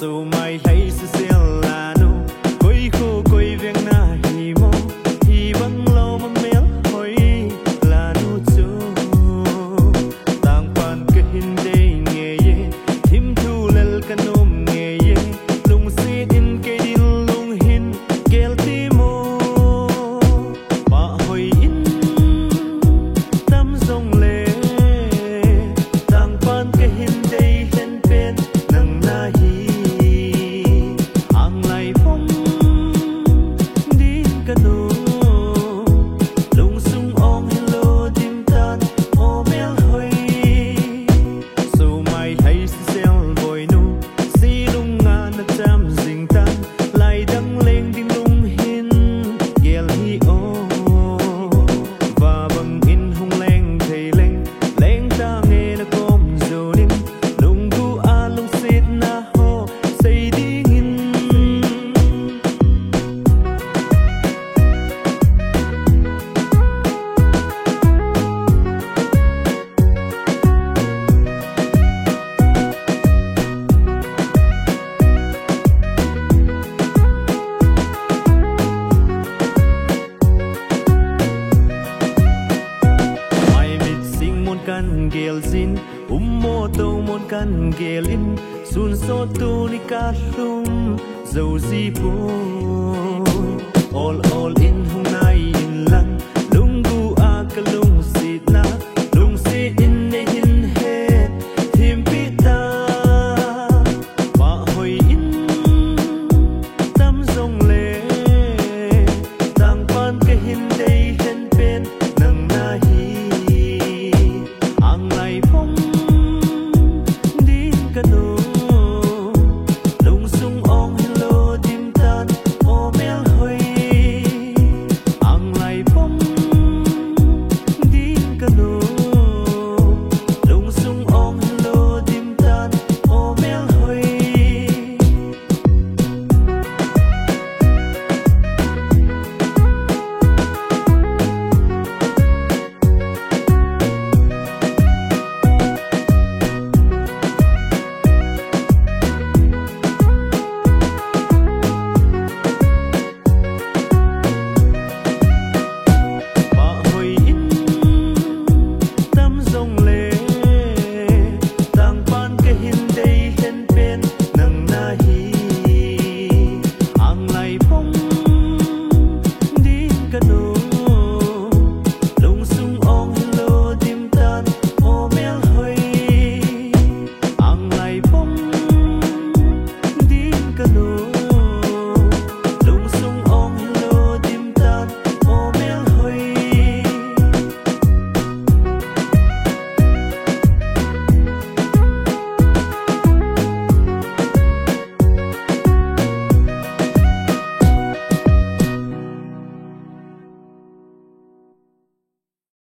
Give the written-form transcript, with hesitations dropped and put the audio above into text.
so mai hay se selano koi ko koi veng na hi mo hi bang lo ma mel hoi la nu chu tang pan ke hin de nge ye him thu lel kanom nge ye lung si in ke din lung hin gel ti mo ma hoi in tam song le tang pan ke hin de hen pen nang na hi ang lai phong din kanu lung sung ong hello dim tan o mel hoi so mai hay sel boy nu si lung nga na cham jing tan lai dang leng dim lung hin gel hi o va bang in hung leng thei leng ta nghe na kom zo nim lung du a lung sit na ho say ding in mai mit sing mon kan gel zin mo to mon kan gel in sun so tu ni ka lum zo zi po all in